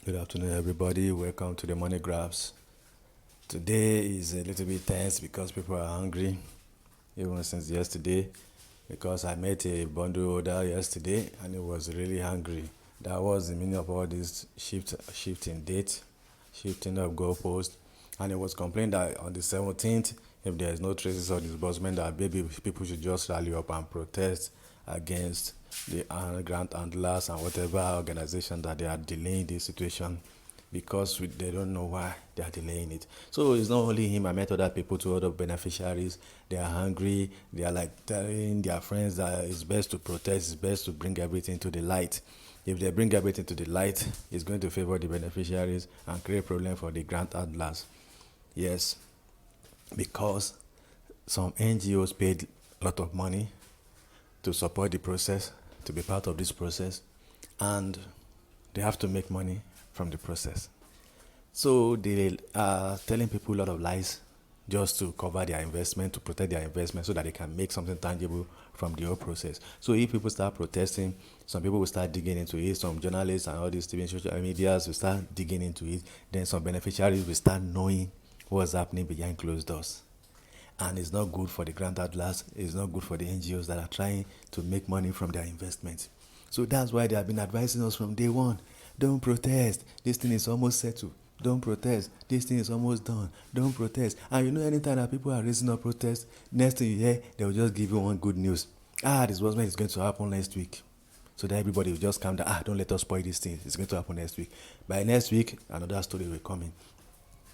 Good afternoon, everybody. Welcome to the Money Grabs. Today is a little bit tense because people are hungry, even since yesterday. Because I met a bundle holder yesterday and he was really hungry. That was the meaning of all this shifting date, shifting of goalpost. And he was complaining that on the 17th, if there is no traces of disbursement, that maybe people should just rally up and protest against the grant handlers and whatever organization that they are delaying this situation because they don't know why they are delaying it. So it's not only him. I met other people, two other beneficiaries. They are hungry. They are like telling their friends that it's best to protest. It's best to bring everything to the light. If they bring everything to the light, it's going to favor the beneficiaries and create problem for the grant handlers. Yes, because some NGOs paid a lot of money to support the process, to be part of this process, and they have to make money from the process. So they are telling people a lot of lies just to cover their investment, to protect their investment so that they can make something tangible from the whole process. So if people start protesting, some people will start digging into it, some journalists and all these TV social medias will start digging into it, then some beneficiaries will start knowing what's happening behind closed doors. And it's not good for the grant handlers, it's not good for the NGOs that are trying to make money from their investments. So that's why they have been advising us from day one. Don't protest. This thing is almost settled. Don't protest. This thing is almost done. Don't protest. And you know, anytime that people are raising up protests, next thing you hear, they will just give you one good news. This was when it's going to happen next week. So that everybody will just calm down. Don't let us spoil this thing. It's going to happen next week. By next week, another story will come in.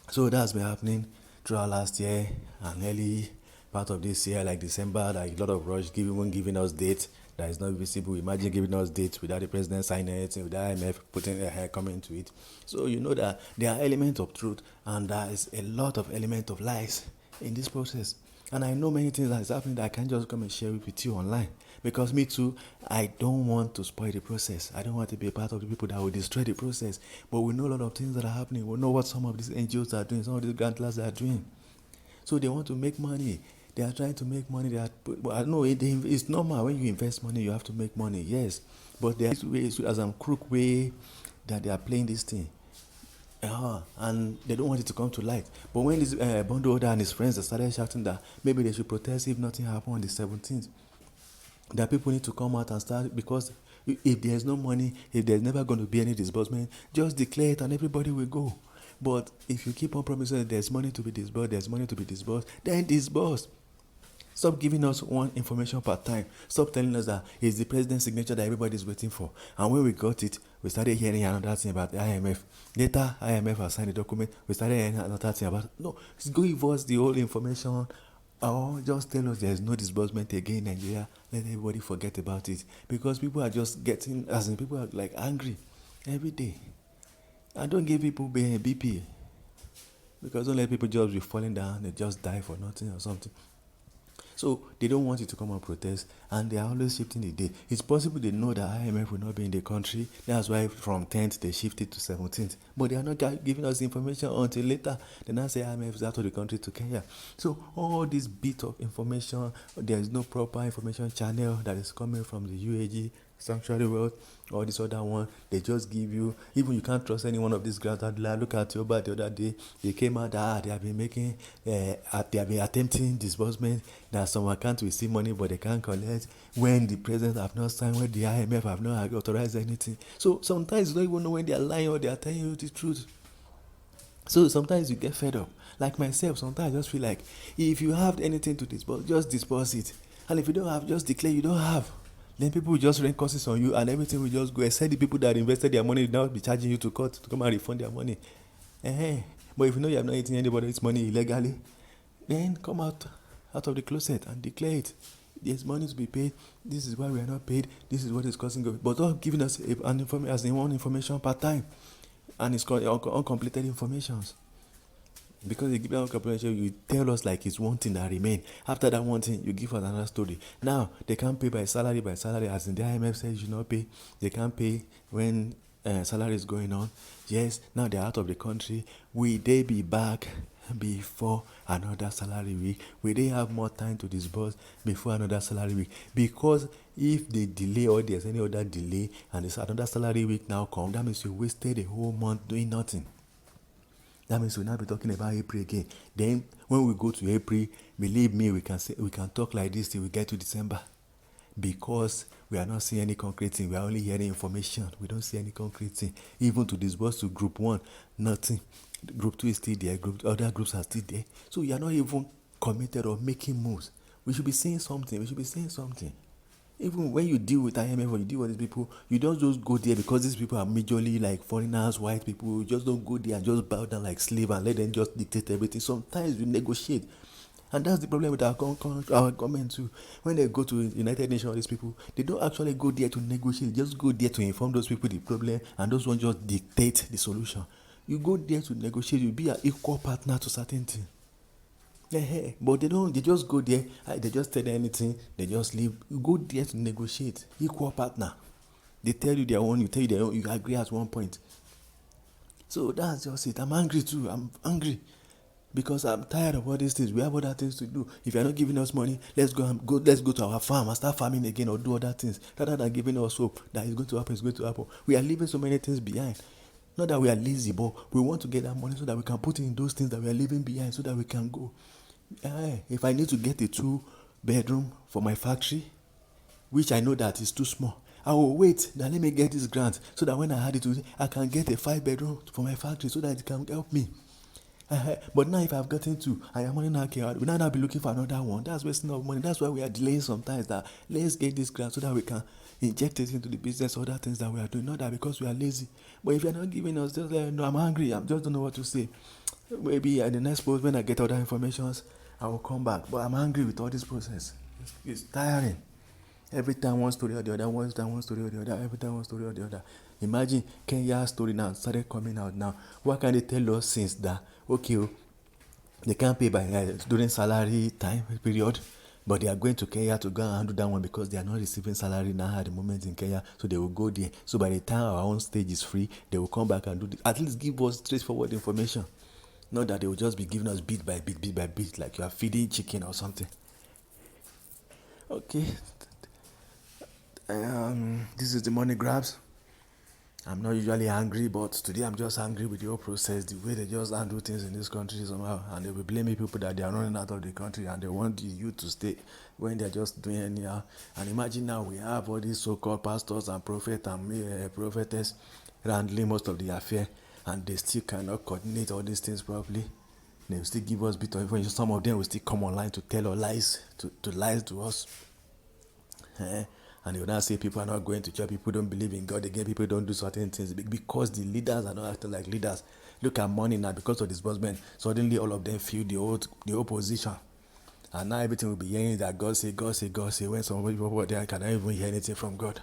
So that's been happening throughout last year and early part of this year, like December, like a lot of rush giving us dates that is not visible. Imagine giving us dates without the president signing anything, without IMF putting their hair coming into it. So you know that there are elements of truth and there is a lot of elements of lies in this process. And I know many things that is happening that I can't just come and share it with you online. Because me too, I don't want to spoil the process. I don't want to be a part of the people that will destroy the process. But we know a lot of things that are happening. We know what some of these NGOs are doing, some of these grantlers are doing. So they want to make money. They are trying to make money. But I know it's normal when you invest money, you have to make money. Yes, but there is ways, as a crook way, that they are playing this thing. And they don't want it to come to light. But when this bondholder and his friends started shouting that maybe they should protest if nothing happened on the 17th, that people need to come out and start, because if there's no money, if there's never going to be any disbursement, just declare it and everybody will go. But if you keep on promising that there's money to be disbursed, then disburse. Stop giving us one information per time. Stop telling us that it's the president's signature that everybody is waiting for. And when we got it, we started hearing another thing about the IMF. Later, IMF has signed the document. We started hearing another thing about, no, go give us the whole information, or just tell us there's no disbursement again in Nigeria. Let everybody forget about it. Because people are just getting, as in people are like angry every day. And don't give people BP. Because don't let people just be falling down, they just die for nothing or something. So they don't want you to come and protest, and they are always shifting the date. It's possible they know that IMF will not be in the country. That's why from 10th they shifted to 17th. But they are not giving us information until later. They now say IMF is out of the country to Kenya. So all this bit of information, there is no proper information channel that is coming from the UAG, Sanctuary World, or this other one. They just give you, even you can't trust any one of these grants. Look at Yoba the other day. They came out that they have been making, they have been attempting disbursement, that some accounts will see money but they can't collect when the president have not signed, when the IMF have not authorized anything. So sometimes you don't even know when they are lying or they are telling you the truth. So sometimes you get fed up. Like myself, sometimes I just feel like if you have anything to disburse, just disburse it. And if you don't have, just declare you don't have. Then people will just rain curses on you and everything will just go. Except the people that invested their money will now be charging you to court to come and refund their money. But if you know you have not eaten anybody's money illegally, then come out of the closet and declare it. There's money to be paid. This is why we are not paid. This is what is causing. But not giving us one information per time, and it's called uncompleted informations. Because you give out comprehension, you tell us like it's one thing that remain. After that one thing, you give us another story. Now they can't pay by salary, as in the IMF says you should not pay. They can't pay when salary is going on. Yes, now they're out of the country. Will they be back? before another salary week? Will they have more time to disburse before another salary week? Because if they delay or there's any other delay and there's another salary week now come, that means you wasted a whole month doing nothing. That means we'll not be talking about April again. Then when we go to April, believe me, we can talk like this till we get to December. Because we are not seeing any concrete thing. We are only hearing information. We don't see any concrete thing. Even to disburse to group 1, nothing. Group 2 is still there. Other groups are still there. So we are not even committed or making moves. We should be saying something. Even when you deal with IMF or you deal with these people, you don't just go there because these people are majorly like foreigners, white people. You just don't go there and just bow down like slave and let them just dictate everything. Sometimes you negotiate. And that's the problem with our government too. When they go to United Nations, all these people, they don't actually go there to negotiate. They just go there to inform those people the problem, and those ones just dictate the solution. You go there to negotiate. You be an equal partner to certain things. But they don't. They just go there. They just tell them anything. They just leave. You go there to negotiate. Equal partner. They tell you their own. You tell you their own. You agree at one point. So that's just it. I'm angry too. I'm angry because I'm tired of all these things. We have other things to do. If you're not giving us money, let's go. Let's go to our farm and start farming again or do other things rather than giving us hope that it's going to happen. It's going to happen. We are leaving so many things behind. Not that we are lazy, but we want to get that money so that we can put in those things that we are leaving behind so that we can go. If I need to get a 2-bedroom for my factory, which I know that is too small, I will wait. Now let me get this grant so that when I had it, I can get a 5-bedroom for my factory so that it can help me. But now if I've gotten 2, I am only now care. We now be looking for another one. That's wasting of money. That's why we are delaying sometimes. That let's get this grant so that we can inject it into the business, other things that we are doing. Not that because we are lazy. But if you're not giving us, just let no, I'm angry. I just don't know what to say. Maybe at the next post when I get other informations, I will come back. But I'm angry with all this process. It's tiring. Every time one story or the other, one story or the other, every time one story or the other. Imagine Kenya's story now started coming out now. What can they tell us since that? Okay, they can't pay by during salary time period, but they are going to Kenya to go and handle that one because they are not receiving salary now at the moment in Kenya, so they will go there. So by the time our own stage is free, they will come back and do at least give us straightforward information. Not that they will just be giving us bit by bit, like you are feeding chicken or something. Okay. This is the money grabs. I'm not usually angry, but today I'm just angry with the whole process, the way they just handle things in this country somehow, and they will blame people that they are running out of the country and they want the youth to stay when they're just doing anyhow. And imagine now we have all these so-called pastors and prophets and prophetess handling most of the affair, and they still cannot coordinate all these things properly. They will still give us bit of information. Some of them will still come online to tell us lies, to lies to us. And they will now say people are not going to church, people don't believe in God again, people don't do certain things because the leaders are not acting like leaders. Look at money now, because of disbursement, suddenly all of them feel the old position. And now everything will be hearing that God say, when some people there cannot even hear anything from God.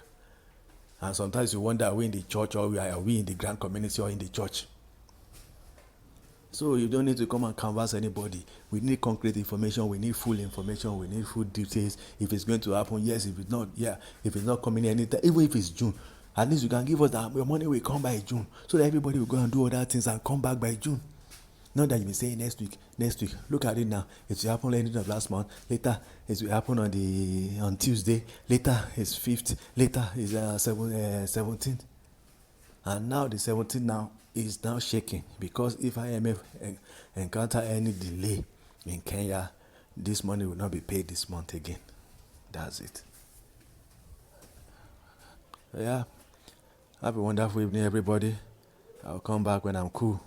And sometimes you wonder, are we in the church or are we in the grand community or in the church? So you don't need to come and canvass anybody. We need concrete information. We need full information. We need full details. If it's going to happen, yes. If it's not, yeah. If it's not coming anytime, even if it's June, at least you can give us that your money will come by June, so that everybody will go and do other things and come back by June. Not that you be saying next week. Look at it now. It will happen ending of last month. Later, it will happen on Tuesday. Later, it's 5th. Later, it's 17th. And now the 17th now is now shaking because if IMF encounter any delay in Kenya, this money will not be paid this month again. That's it. Yeah. Have a wonderful evening, everybody. I'll come back when I'm cool.